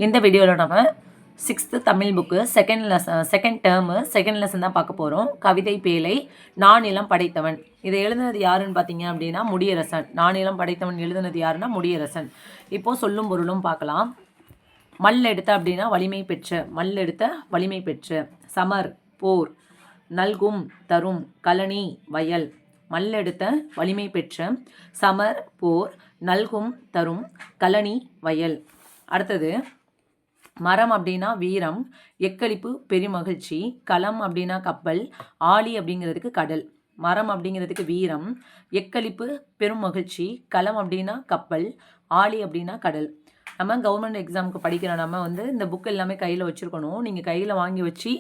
இந்த வீடியோவில் நம்ம 6th Tamil book second term second lesson தான் பார்க்க போகிறோம். கவிதை பேழை நானிலம் படைத்தவன். இதை எழுதுனது யாருன்னு பார்த்தீங்க அப்படின்னா முடியரசன். நானிலம் படைத்தவன் எழுதுனது யாருன்னா முடியரசன். இப்போது சொல்லும் பொருளும் பார்க்கலாம். மல் எடுத்த அப்படின்னா வலிமை பெற்ற, மல் எடுத்த வலிமை பெற்ற. சமர் போர், நல்கும் தரும், கழனி வயல். மல் எடுத்த வலிமை பெற்ற, சமர் போர், நல்கும் தரும், கழனி வயல். அடுத்தது மரம் அப்படின்னா வீரம், எக்களிப்பு பெருமகிழ்ச்சி. களம் அப்படின்னா கப்பல், ஆழி அப்படிங்கிறதுக்கு கடல். மரம் அப்படிங்கிறதுக்கு வீரம், எக்களிப்பு பெரும் மகிழ்ச்சி. களம் அப்படின்னா கப்பல், ஆழி அப்படின்னா கடல். நம்ம கவர்மெண்ட் எக்ஸாமுக்கு படிக்கிற நம்ம இந்த புக் எல்லாமே கையில் வச்சுருக்கணும். நீங்கள் கையில் வாங்கி வச்சு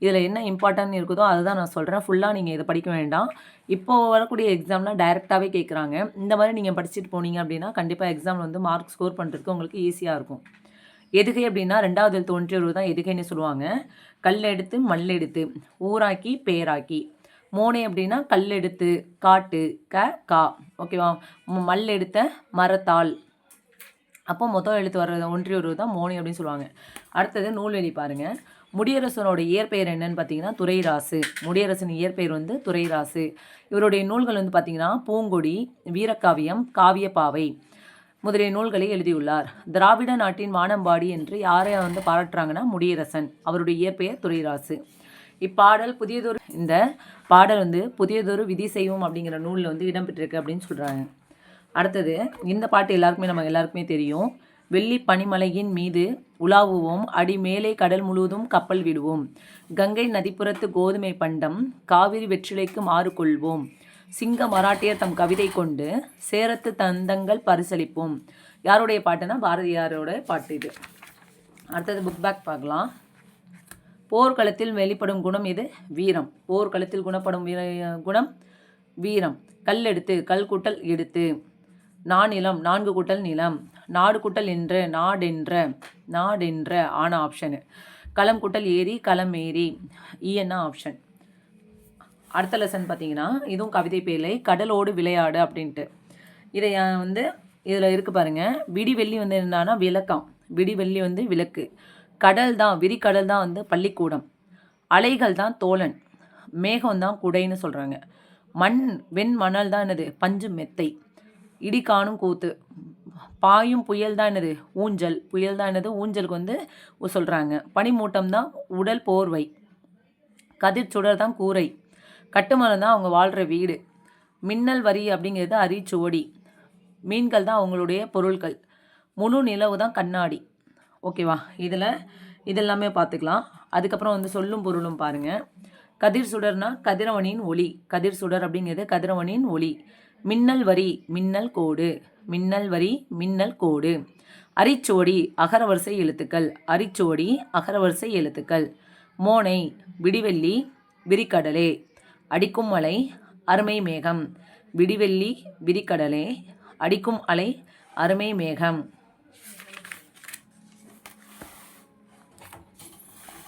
இதில் என்ன இம்பார்ட்டன்ட் இருக்குதோ அதுதான் நான் சொல்கிறேன். ஃபுல்லாக நீங்கள் இதை படிக்க வேண்டாம். இப்போது வரக்கூடிய எக்ஸாம்லாம் டைரெக்டாகவே கேட்குறாங்க. இந்த மாதிரி நீங்கள் படிச்சுட்டு போனீங்க அப்படின்னா கண்டிப்பாக எக்ஸாமில் மார்க் ஸ்கோர் பண்ணுறதுக்கு உங்களுக்கு ஈஸியாக இருக்கும். எதுகை அப்படின்னா 2வது தோன்றியவர் தான் எதுகைன்னு சொல்லுவாங்க. கல் எடுத்து மல் எடுத்து, ஊராக்கி பேராக்கி. மோனை அப்படின்னா கல் எடுத்து காட்டு கா. ஓகேவா? மல் எடுத்த மரத்தாள். அப்போ மொத்தம் எழுத்து வர்றது ஒன்றியவர் தான் மோனி அப்படின்னு சொல்லுவாங்க. அடுத்தது நூல்வெளி பாருங்கள். முடியரசனோட இயற்பெயர் என்னன்னு பார்த்தீங்கன்னா துரைராசு. முடியரசன் இயற்பெயர் துரைராசு. இவருடைய நூல்கள் பார்த்தீங்கன்னா பூங்கொடி, வீரக்காவியம், காவியப்பாவை முதலிய நூல்களை எழுதியுள்ளார். திராவிட நாட்டின் வானம்பாடி என்று யாரை பாராட்டுறாங்கன்னா முடியரசன். அவருடைய இயற்பெயர் துரைராசு. இப்பாடல் இந்த பாடல் புதியதொரு விதி செய்வோம் அப்படிங்கிற நூலில் இடம்பெற்றிருக்கு அப்படின்னு சொல்கிறாங்க. அடுத்தது இந்த பாட்டு நம்ம எல்லாருக்குமே தெரியும். வெள்ளி பனிமலையின் மீது உலாவுவோம், அடி மேலே கடல் முழுவதும் கப்பல் விடுவோம். கங்கை நதிப்புறத்து கோதுமை பண்டம், காவிரி வெற்றிலைக்கு மாறு கொள்வோம். சிங்க மராட்டியர் தம் கவிதை கொண்டு சேரத்து தந்தங்கள் பரிசளிப்போம். யாருடைய பாட்டுனா பாரதியாரோட பாட்டு இது. அடுத்தது புக் பேக் பார்க்கலாம். போர்க்களத்தில் வெளிப்படும் குணம் இது வீரம். போர்க்களத்தில் குணப்படும் குணம் வீரம். கல் எடுத்து, கல் கூட்டல் எடுத்து. நானிலம், 4 கூட்டல் நிலம். நாடு கூட்டல் என்ற, நாடென்ற ஆன ஆப்ஷனு. களம் கூட்டல் ஏரி, களம் ஏரி ஈஎன்னா ஆப்ஷன். அடுத்த லெசன் பார்த்தீங்கன்னா இதுவும் கவிதை பேழை, கடலோடு விளையாடு அப்படின்ட்டு. இதை இதில் இருக்குது பாருங்கள். விடிவெள்ளி என்னன்னா விளக்கம். விடிவெள்ளி விளக்கு. கடல் தான், விரிகடல் தான் பள்ளிக்கூடம். அலைகள் தான் தோழன். மேகம் தான் குடைன்னு சொல்கிறாங்க. வெண்மணல் தான் என்னது பஞ்சு மெத்தை. இடி காணும் கூத்து. பாயும் புயல் தான் என்னது ஊஞ்சல். புயல் தான் என்னது ஊஞ்சலுக்கு சொல்கிறாங்க. பனிமூட்டம் தான் உடல் போர்வை. கதிர் சுடர் தான் கூரை. கட்டுமரம் தான் அவங்க வாழ்கிற வீடு. மின்னல் வரி அப்படிங்கிறது அரிச்சுவடி. மீன்கள் தான் அவங்களுடைய பொருட்கள். முழு நிலவு தான் கண்ணாடி. ஓகேவா? இதெல்லாமே பார்த்துக்கலாம். அதுக்கப்புறம் சொல்லும் பொருளும் பாருங்கள். கதிர் சுடர்னா கதிரவனின் ஒளி. கதிர் சுடர் அப்படிங்கிறது கதிரவனின் ஒளி. மின்னல் வரி, மின்னல் கோடு. மின்னல் வரி, மின்னல் கோடு. அரிச்சுவடி, அகரவரிசை எழுத்துக்கள். அரிச்சுவடி, அகரவரிசை எழுத்துக்கள். மோனை, விடிவெள்ளி, விரிகடலே. அடிக்கும் அலை, அருமை மேகம். விடிவெள்ளி, விரிகடலே. அடிக்கும் அலை, அருமை மேகம்.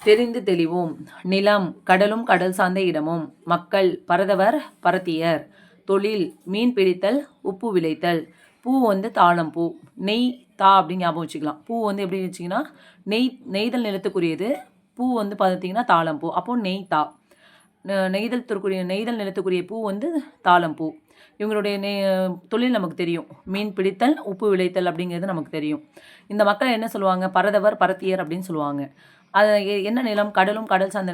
தெரிந்து தெளிவோம். நிலம், கடலும் கடல் சார்ந்த இடமும். மக்கள், பரதவர் பரத்தியர். தொழில், மீன் பிடித்தல், உப்பு விளைத்தல். பூ தாழம்பூ. நெய் தா அப்படின்னு ஞாபகம் வச்சுக்கலாம். பூ எப்படி வச்சிங்கன்னா நெய்தல் நிலத்துக்குரியது. பூ பார்த்தீங்கன்னா தாழம்பூ. அப்போது நெய் தா. நெய்தல் நிலத்துக்குரிய பூ தாழம்பூ. இவங்களுடைய தொழில் நமக்கு தெரியும். மீன் பிடித்தல், உப்பு விளைத்தல் அப்படிங்கிறது நமக்கு தெரியும். இந்த மக்கள் என்ன சொல்லுவாங்க? பரதவர் பரத்தியர் அப்படின்னு சொல்லுவாங்க. அது என்ன நிலம்? கடலும் கடல் சார்ந்த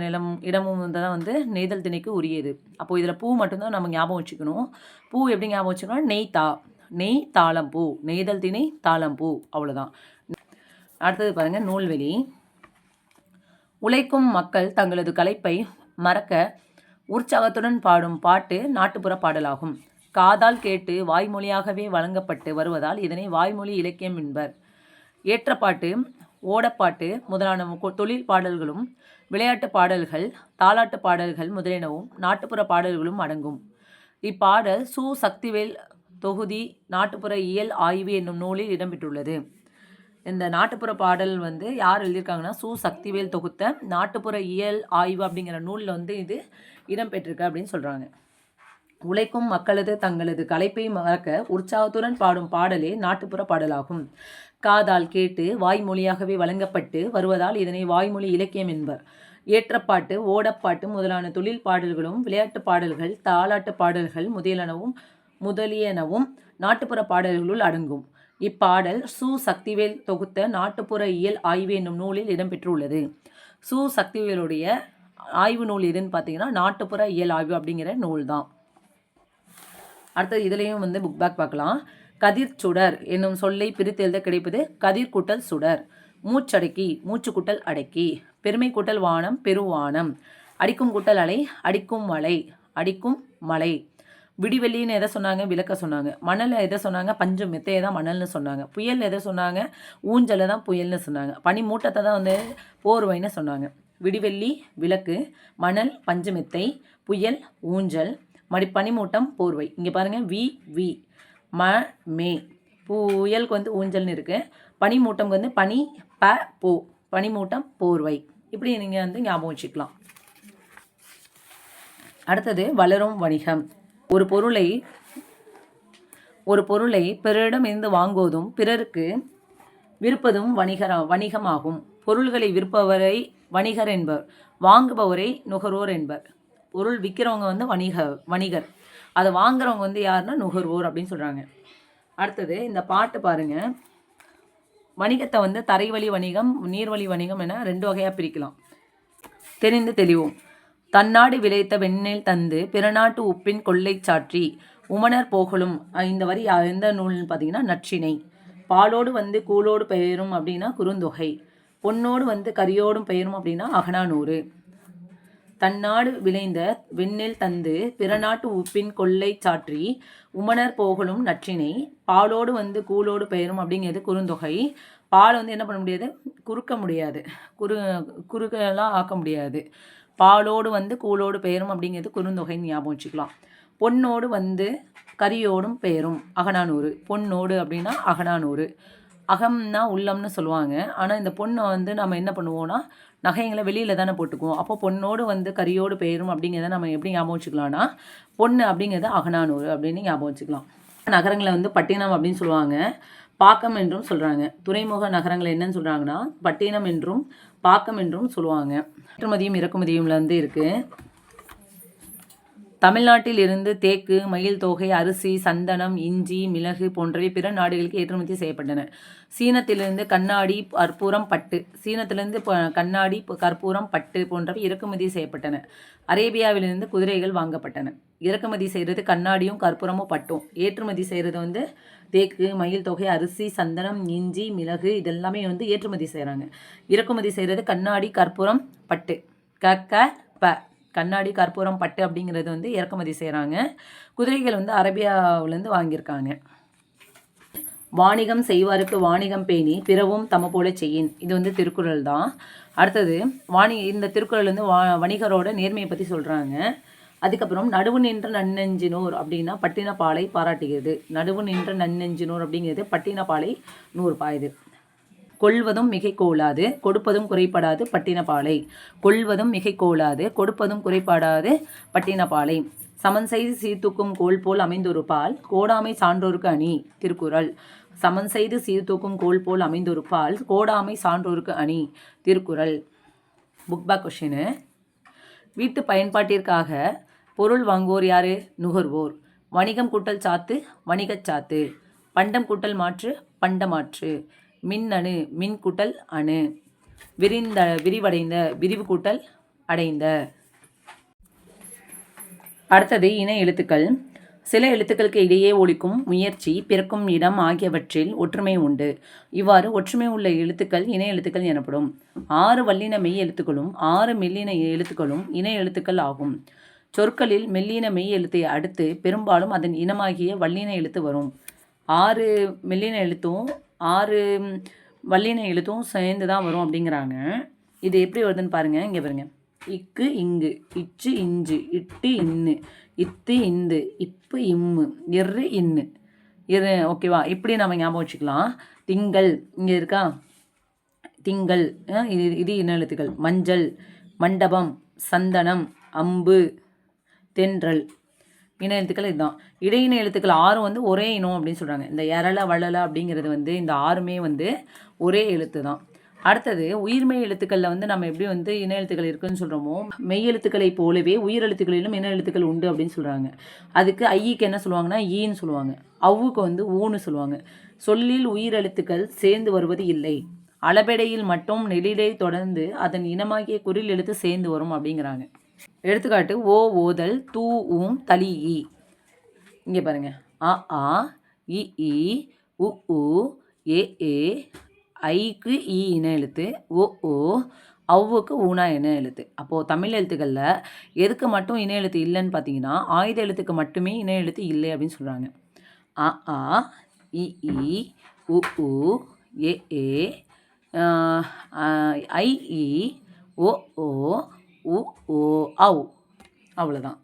இடமும் தான் நெய்தல் திணைக்கு உரியது. அப்போது இதில் பூ மட்டும்தான் நம்ம ஞாபகம் வச்சுக்கணும். பூ எப்படி ஞாபகம் வச்சுக்கணும்? நெய் தாழம்பூ. நெய்தல் திணை தாழம்பூ. அவ்வளோதான். அடுத்தது பாருங்கள் நூல்வெளி. உழைக்கும் மக்கள் தங்களது களைப்பை மறக்க உற்சாகத்துடன் பாடும் பாட்டு நாட்டுப்புற பாடலாகும். காதால் கேட்டு வாய்மொழியாகவே வழங்கப்பட்டு வருவதால் இதனை வாய்மொழி இலக்கியம் என்பர். ஏற்றப்பாட்டு, ஓடப்பாட்டு முதலான தொழில் பாடல்களும், விளையாட்டு பாடல்கள், தாலாட்டு பாடல்கள் முதலியனவும் நாட்டுப்புற பாடல்களும் அடங்கும். இப்பாடல் சு. சக்திவேல் தொகுதி நாட்டுப்புற இயல் ஆய்வு என்னும் நூலில் இடம்பெற்றுள்ளது. இந்த நாட்டுப்புற பாடல் யார் எழுதியிருக்காங்கன்னா சு. சக்திவேல் தொகுத்த நாட்டுப்புற இயல் ஆய்வு அப்படிங்கிற நூலில் இது இடம்பெற்றிருக்கு அப்படின்னு சொல்கிறாங்க. உழைக்கும் மக்களது தங்களது களைப்பை மறக்க உற்சாகத்துடன் பாடும் பாடலே நாட்டுப்புற பாடலாகும். காதால் கேட்டு வாய்மொழியாகவே வழங்கப்பட்டு வருவதால் இதனை வாய்மொழி இலக்கியம் என்பர். ஏற்றப்பாட்டு, ஓடப்பாட்டு முதலான தொழில் பாடல்களும் விளையாட்டு பாடல்கள், தாலாட்டு பாடல்கள் முதலியனவும் நாட்டுப்புற பாடல்களுள் அடங்கும். இப்பாடல் சு. சக்திவேல் தொகுத்த நாட்டுப்புற இயல் ஆய்வு என்னும் நூலில் இடம்பெற்றுள்ளது. சு. சக்திவேலுடைய ஆய்வு நூல் எதுன்னு பார்த்தீங்கன்னா நாட்டுப்புற இயல் ஆய்வு அப்படிங்கிற நூல் தான். அடுத்தது இதுலேயும் புக் பேக் பார்க்கலாம். கதிர் சுடர் என்னும் சொல்லை பிரித்து எழுத கிடைப்பது கதிர் கூட்டல் சுடர். மூச்சடக்கி மூச்சு கூட்டல் அடக்கி. பெருமை கூட்டல் வானம் பெருவானம். அடிக்கும் கூட்டல் அலை அடிக்கும் மலை அடிக்கும் மலை. விடிவெள்ளின்னு எதை சொன்னாங்க? விளக்க சொன்னாங்க. மணல் எதை சொன்னாங்க? பஞ்சு மெத்தையை தான் மணல்னு சொன்னாங்க. புயல் எதை சொன்னாங்க? ஊஞ்சலை தான் புயல்னு சொன்னாங்க. பனி மூட்டத்தை தான் போர்வைன்னு சொன்னாங்க. விடிவெள்ளி விளக்கு, மணல் பஞ்சு மெத்தை, புயல் ஊஞ்சல், பனிமூட்டம் போர்வை. இங்கே பாருங்கள், வி மே. புயலுக்கு ஊஞ்சல்னு இருக்குது. பனிமூட்டம் பனி போ பனிமூட்டம் போர்வை. இப்படி நீங்கள் ஞாபகம் வச்சுக்கலாம். அடுத்தது வளரும் வணிகம். ஒரு பொருளை பிறரிடமிருந்து வாங்குவதும் பிறருக்கு விற்பதும் வணிகமாகும். பொருள்களை விற்பவரை வணிகர் என்பர், வாங்குபவரை நுகர்வோர் என்பர். பொருள் விற்கிறவங்க வணிகர், அதை வாங்குறவங்க யாருன்னா நுகர்வோர் அப்படின்னு சொல்கிறாங்க. அடுத்தது இந்த பாட்டு பாருங்க. வணிகத்தை தரைவழி வணிகம், நீர்வழி வணிகம் என 2 வகையாக பிரிக்கலாம். தெரிந்து தெளிவோம். தன்னாடு விளைத்த வெண்ணெல் தந்து பிறநாட்டு உப்பின் கொள்ளை சாற்றி உமனர் போகலும். இந்த வரி எந்த நூல்னு பார்த்தீங்கன்னா நற்றிணை. பாலோடு கூலோடு பெயரும் அப்படின்னா குறுந்தொகை. பொன்னோடு கரியோடும் பெயரும் அப்படின்னா அகநானூறு. தன்னாடு விளைந்த வெண்ணெல் தந்து பிறநாட்டு உப்பின் கொள்ளை சாற்றி உமனர் போகலும் நற்றிணை. பாலோடு கூலோடு பெயரும் அப்படிங்கிறது குறுந்தொகை. பால் என்ன பண்ண முடியாது? குறுக்க முடியாது, குறுக்கெல்லாம் ஆக்க முடியாது. பாலோடு கூலோடு பெயரும் அப்படிங்கிறது குறுந்தொகைன்னு ஞாபகம் வச்சுக்கலாம். பொன்னோடு கரியோடும் பெயரும் அகநானூறு. பொன்னோடு அப்படின்னா அகநானூறு. அகம்னா உள்ளம்னு சொல்லுவாங்க. ஆனால் இந்த பொண்ணை நம்ம என்ன பண்ணுவோம்னா நகைங்களை வெளியில் தானே போட்டுக்குவோம். அப்போ பொண்ணோடு கரியோடு பெயரும் அப்படிங்கிறத நம்ம எப்படி ஞாபகம் வச்சுக்கலாம்னா பொண்ணு அப்படிங்கிறது அகநானூறு அப்படின்னு ஞாபகம் வச்சுக்கலாம். நகரங்களை பட்டினம் அப்படின்னு சொல்லுவாங்க, பாக்கம் என்றும் சொல்கிறாங்க. துறைமுக நகரங்களை என்னன்னு சொல்கிறாங்கன்னா பட்டினம் என்றும் பாக்கம் என்றும் சொல்லுவாங்க. ஏற்றுமதியும் இறக்குமதியும்ல இருக்குது. தமிழ்நாட்டில் இருந்து தேக்கு, மயில் தோகை, அரிசி, சந்தனம், இஞ்சி, மிளகு போன்றவை பிற நாடுகளுக்கு ஏற்றுமதி செய்யப்பட்டன. சீனத்திலிருந்து கண்ணாடி, கற்பூரம், பட்டு கண்ணாடி, கற்பூரம், பட்டு போன்றவை இறக்குமதி செய்யப்பட்டன. அரேபியாவிலிருந்து குதிரைகள் வாங்கப்பட்டன. இறக்குமதி செய்கிறது கண்ணாடியும் கற்பூரமும் பட்டும். ஏற்றுமதி செய்கிறது தேக்கு, மயில் தொகை, அரிசி, சந்தனம், இஞ்சி, மிளகு இதெல்லாமே ஏற்றுமதி செய்கிறாங்க. இறக்குமதி செய்கிறது கண்ணாடி, கற்பூரம், பட்டு. கண்ணாடி, கற்பூரம், பட்டு அப்படிங்கிறது இறக்குமதி செய்கிறாங்க. குதிரைகள் அரேபியாவிலேருந்து வாங்கியிருக்காங்க. வாணிகம் செய்வாருக்கு வாணிகம் பேணி பிறவும் தம போல செய்யின். இது திருக்குறள் தான். அடுத்தது இந்த திருக்குறள் வணிகரோட நேர்மையை பற்றி சொல்கிறாங்க. அதுக்கப்புறம் நடுவு நின்ற நன்னெஞ்சினோர் அப்படின்னா பட்டினப்பாலை பாராட்டுகிறது. நடுவு நின்ற நன்னெஞ்சினோர் அப்படிங்கிறது பட்டினப்பாலை 100 பாயுது. கொள்வதும் மிகை கோலாது கொடுப்பதும் குறைபடாது பட்டினப்பாலை. கொள்வதும் மிகை கோலாது கொடுப்பதும் குறைபடாது பட்டினப்பாலை. சமன் செய்து சீர்தூக்கும் கோல் போல் அமைந்தொரு பால் கோடாமை சான்றோருக்கு அணி. திருக்குறள். சமன் செய்து சீர்தூக்கும் கோல் போல் அமைந்தொரு பால் கோடாமை சான்றோருக்கு அணி. திருக்குறள். புக் பேக் கொஷினு. வீட்டு பயன்பாட்டிற்காக பொருள் வாங்குவோர் யாரு? நுகர்வோர். வணிகம் கூட்டல் சாத்து வணிகச் சாத்து. பண்டம் கூட்டல் மாற்று பண்டமாற்று. மின்னணு மின் கூட்டல் அணு. விரிவடைந்த விரிவு கூட்டல் அடைந்த. அடுத்தது இணை எழுத்துக்கள். சில எழுத்துக்களுக்கு இடையே ஒலிக்கும் முயற்சி, பிறக்கும் இடம் ஆகியவற்றில் ஒற்றுமை உண்டு. இவ்வாறு ஒற்றுமை உள்ள எழுத்துக்கள் இணை எழுத்துக்கள் எனப்படும். 6 வல்லின மெய் எழுத்துக்களும் 6 மெல்லின எழுத்துக்களும் இணை எழுத்துக்கள் ஆகும். சொற்களில் மெல்லின மெய் எழுத்தை அடுத்து பெரும்பாலும் அதன் இனமாகிய வல்லின எழுத்து வரும். 6 மெல்லின எழுத்தும் 6 வல்லின எழுத்தும் சேர்ந்து தான் வரும் அப்படிங்கிறாங்க. இது எப்படி வருதுன்னு பாருங்கள். இங்கே பாருங்கள். இக்கு இங்கு, இச்சு இஞ்சு, இட்டு இன்னு, இத்து இந்து, இப்பு இம்மு, இரு இன்னு, ஓகேவா? இப்படி நம்ம ஞாபகம் வச்சுக்கலாம். திங்கள் இங்கே இருக்கா? திங்கள் இது இன எழுத்துக்கள். மஞ்சள், மண்டபம், சந்தனம், அம்பு, தென்றல். இன எழுத்துக்கள் இதுதான். இடையின எழுத்துக்கள் 6 வந்து ஒரே இனம் அப்படின்னு சொல்கிறாங்க. இந்த எரள வளல அப்படிங்கிறது வந்து இந்த 6மே வந்து ஒரே எழுத்து தான். அடுத்தது உயிர்மெய் எழுத்துக்களில் வந்து நம்ம எப்படி வந்து இன எழுத்துக்கள் இருக்குன்னு சொல்கிறோமோ, மெய் எழுத்துக்களை போலவே உயிர் எழுத்துக்களிலும் இன எழுத்துக்கள் உண்டு அப்படின்னு சொல்கிறாங்க. அதுக்கு ஐக்கு என்ன சொல்லுவாங்கன்னா ஈன்னு சொல்லுவாங்க. அவ்வுக்கு வந்து ஊன்னு சொல்லுவாங்க. சொல்லில் உயிர் எழுத்துக்கள் சேர்ந்து வருவது இல்லை. அளபெடையில் மட்டும் நெடிலை தொடர்ந்து அதன் இனமாகிய குறில் எழுத்து சேர்ந்து வரும் அப்படிங்கிறாங்க. எடுத்துக்காட்டு ஓ ஓதல் தூ ஊம் தலி ஈ. இங்கே பாருங்க, அ ஆ இ ஈ உ உ ஏ ஏ ஐக்கு ஈ இன எழுத்து, ஓ ஓ அவ்வுக்கு ஊனா இன எழுத்து. அப்போது தமிழ் எழுத்துக்களில் எதுக்கு மட்டும் இன எழுத்து இல்லைன்னு பார்த்தீங்கன்னா ஆயுத எழுத்துக்கு மட்டுமே இன எழுத்து இல்லை அப்படின்னு சொல்கிறாங்க. அ ஆ இ ஈ உ உ ஏ ஏ ஐ ஈ ஓ ஓ உ ஓ ஔ. அவ்வளோதான்.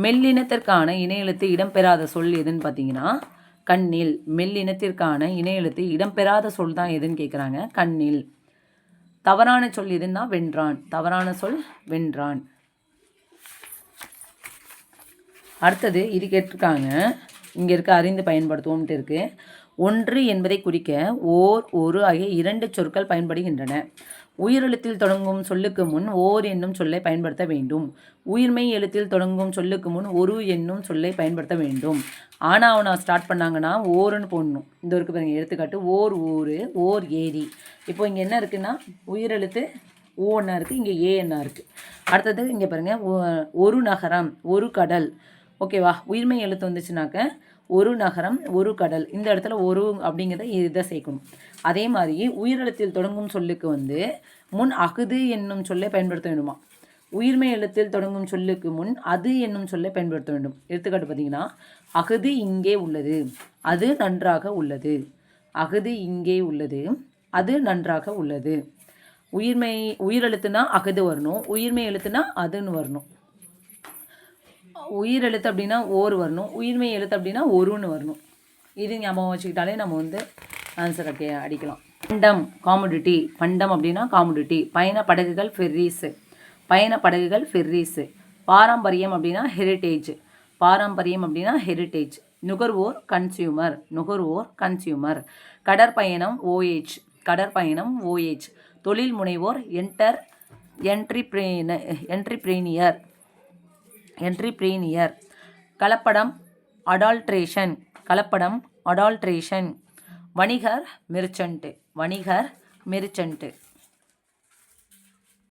மெல்லினத்திற்கான இன எழுத்து இடம்பெறாத சொல் எதுன்னு பார்த்தீங்கன்னா கண்ணில். மெல்லினத்திற்கான இன எழுத்து இடம்பெறாத சொல் தான் எதுன்னு கேட்குறாங்க, கண்ணில். தவறான சொல் எதுன்னா வென்றான். தவறான சொல் வென்றான். அடுத்தது இது கேட்டிருக்காங்க, இங்கே இருக்க அறிந்து பயன்படுத்துவோம்ட்டு இருக்குது. ஒன்று என்பதை குறிக்க ஓர் ஒரு ஆகிய 2 சொற்கள் பயன்படுகின்றன. உயிரெழுத்தில் தொடங்கும் சொல்லுக்கு முன் ஓர் என்னும் சொல்லை பயன்படுத்த வேண்டும். உயிர்மெய் எழுத்தில் தொடங்கும் சொல்லுக்கு முன் ஒரு என்னும் சொல்லை பயன்படுத்த வேண்டும். ஆனாவனா ஸ்டார்ட் பண்ணாங்கன்னா ஓருன்னு போடணும். இந்த இருக்கு பாருங்க, எடுத்துக்காட்டு ஓர் ஊர், ஓர் ஏரி. இப்போ இங்கே என்ன இருக்குன்னா உயிரெழுத்து ஓ என்ன இருக்குது, இங்கே ஏ என்ன இருக்குது. அடுத்தது இங்கே பாருங்கள், ஒரு நகரம், ஒரு கடல். ஓகேவா, உயிர்மெய் எழுத்து வந்துச்சுனாக்க ஒரு நகரம் ஒரு கடல், இந்த இடத்துல ஒரு அப்படிங்கிறத இதை சேர்க்கணும். அதே மாதிரி உயிரெழுத்தில் தொடங்கும் சொல்லுக்கு வந்து முன் அகுது என்னும் சொல்லை பயன்படுத்த வேண்டுமா. உயிர்மெய் எழுத்தில் தொடங்கும் சொல்லுக்கு முன் அது என்னும் சொல்லை பயன்படுத்த வேண்டும். எடுத்துக்காட்டு பார்த்தீங்கன்னா அகுது இங்கே உள்ளது, அது நன்றாக உள்ளது. அகுது இங்கே உள்ளது, அது நன்றாக உள்ளது. உயிரெழுத்துனா அகுது வரணும், உயிர்மெய் எழுத்துனா அதுன்னு வரணும். உயிர் எழுத்து அப்படின்னா ஓர் வரணும், உயிர்மெய் எழுத்து அப்படின்னா ஒருன்னு வரணும். இது ஞாபகம் வச்சுக்கிட்டாலே நம்ம வந்து ஆன்சர் அடிக்கலாம். பண்டம் காமோடிட்டி. பண்டம் அப்படின்னா காமோடிட்டி. பயண படகுகள் ஃபெர்ரிஸு. பயண படகுகள் ஃபெர்ரிஸு. பாரம்பரியம் அப்படின்னா ஹெரிட்டேஜ். பாரம்பரியம் அப்படின்னா ஹெரிட்டேஜ். நுகர்வோர் கன்சியூமர். நுகர்வோர் கன்சியூமர். கடற்பயணம் ஓஏஜ். கடற்பயணம் ஓஏஜ். தொழில் முனைவோர் என்ட்ரிப்ரீனியர். என்ட்ரிப்ரீனியர். கலப்படம் அடால்ட்ரேஷன். கலப்படம் அடால்ட்ரேஷன். வணிகர் மெர்ச்சன்ட். வணிகர் மெர்ச்சன்ட்.